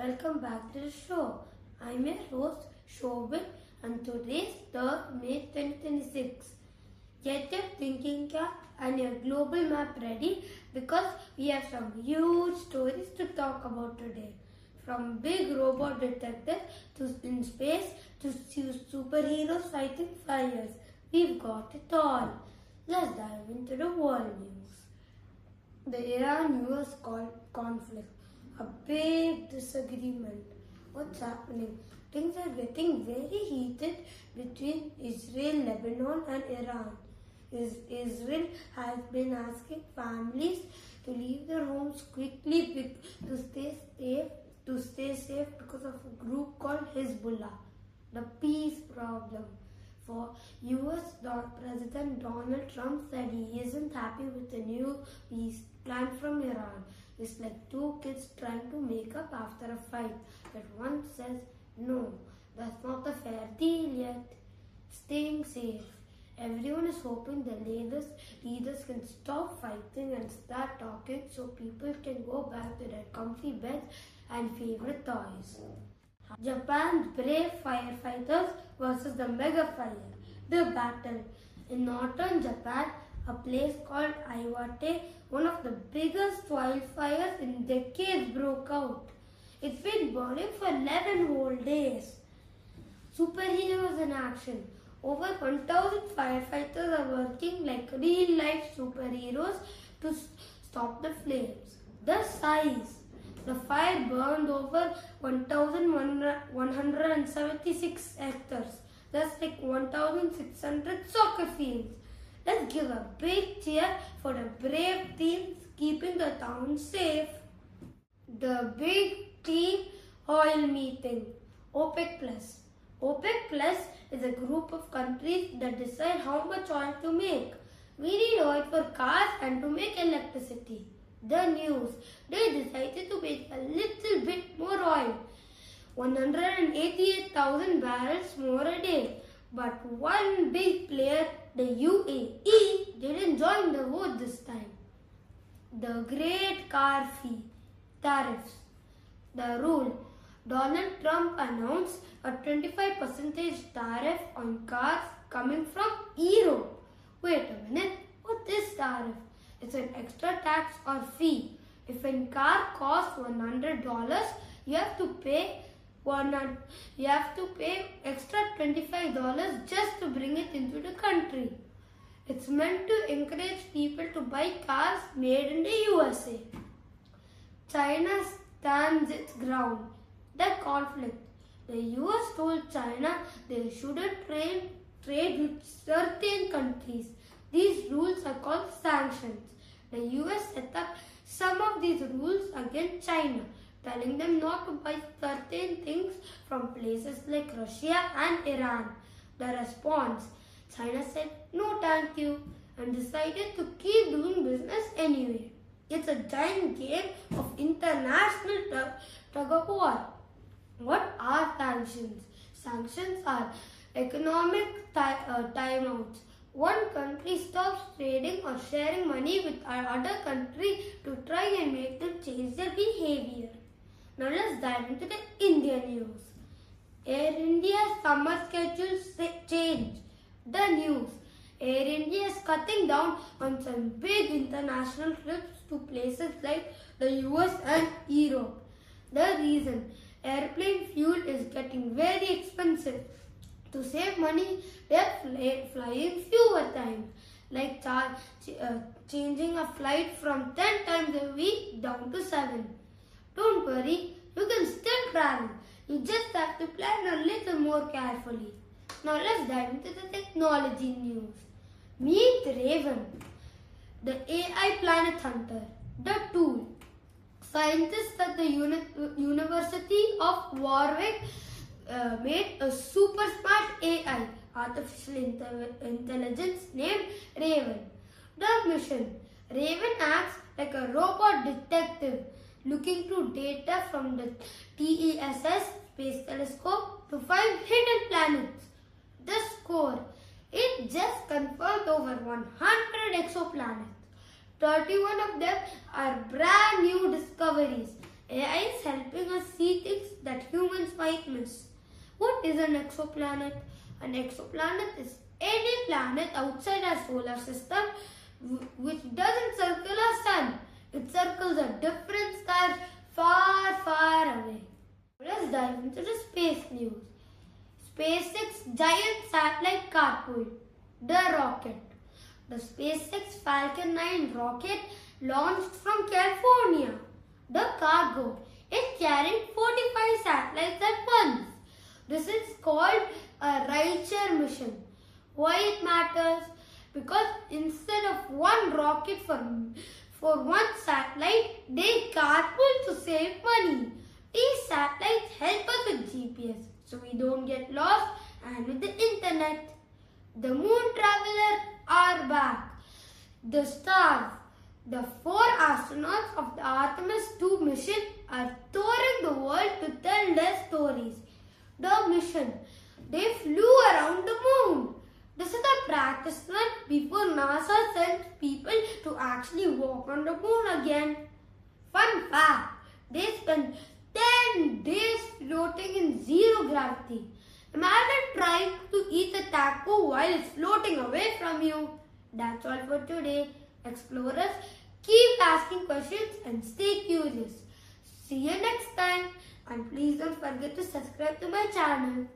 welcome back to the show. I'm your host Shobit and today's 3rd May 2026. Get your thinking cap and your global map ready because we have some huge stories to talk about today. From big robot detectives to in space to superheroes fighting fires, we've got it all. Let's dive into the world news. The Iran-US conflict. A big disagreement. What's happening? Things are getting very heated between Israel, Lebanon and Iran. Israel has been asking families to leave their homes quickly to stay safe because of a group called Hezbollah. The peace problem. For US President Donald Trump said he isn't happy with the new peace plan from Iran. It's like two kids trying to make up after a fight. But one says, no, that's not a fair deal yet. Staying safe. Everyone is hoping the leaders can stop fighting and start talking so people can go back to their comfy beds and favorite toys. Japan's brave firefighters versus the mega fire. The battle. In northern Japan, a place called Iwate, one of the biggest wildfires in decades, broke out. It's been burning for 11 whole days. Superheroes in action. Over 1,000 firefighters are working like real-life superheroes to stop the flames. The size. The fire burned over 1,176 hectares. That's like 1,600 soccer fields. Let's give a big cheer for the brave teams keeping the town safe. The big clean oil meeting. OPEC Plus. OPEC Plus is a group of countries that decide how much oil to make. We need oil for cars and to make electricity. The news. They decided to make a little bit more oil. 188,000 barrels more a day. But one big player, the UAE, didn't join the vote this time. The great car fee. Tariffs. The rule. Donald Trump announced a 25% tariff on cars coming from Europe. Wait a minute, what is tariff? It's an extra tax or fee. If a car costs $100, you have to pay extra $25 just to bring it into the country. It's meant to encourage people to buy cars made in the USA. China stands its ground. The conflict. The US told China they shouldn't trade with certain countries. These rules are called sanctions. The US set up some of these rules against China, telling them not to buy certain things from places like Russia and Iran. The response. China said no thank you and decided to keep doing business anyway. It's a giant game of international tug of war. What are sanctions? Sanctions are economic timeouts. One country stops trading or sharing money with another country to try and make them change their behavior. Now let's dive into the Indian news. Air India's summer schedule change. The news. Air India is cutting down on some big international trips to places like the US and Europe. The reason. Airplane fuel is getting very expensive. To save money, they are flying fewer times, like changing a flight from 10 times a week down to 7. Don't worry, you can still travel. You just have to plan a little more carefully. Now let's dive into the technology news. Meet Raven, the AI planet hunter, the tool. Scientists at the University of Warwick made a super smart AI, artificial intelligence named Raven. The mission. Raven acts like a robot detective looking through data from the TESS space telescope to find hidden planets. The score. It just confirmed over 100 exoplanets. 31 of them are brand new discoveries. AI is helping us see things might miss. What is an exoplanet? An exoplanet is any planet outside our solar system which doesn't circle our sun. It circles a different star far, far away. Let's dive into the space news. SpaceX giant satellite carpool, the rocket. The SpaceX Falcon 9 rocket launched from California. The cargo, it carried 45 satellites at once. This is called a rideshare mission. Why it matters? Because instead of one rocket for one satellite, they carpool to save money. These satellites help us with GPS so we don't get lost and with the internet. The moon travelers are back. The stars, the 4 astronauts of the Artemis II mission are touring the world to tell their stories. The mission, they flew around the moon. This is a practice run before NASA sends people to actually walk on the moon again. Fun fact, they spent 10 days floating in zero gravity. Imagine trying to eat a taco while it's floating away from you. That's all for today. Explorers, keep asking questions and stay curious. See you next time. And please don't forget to subscribe to my channel.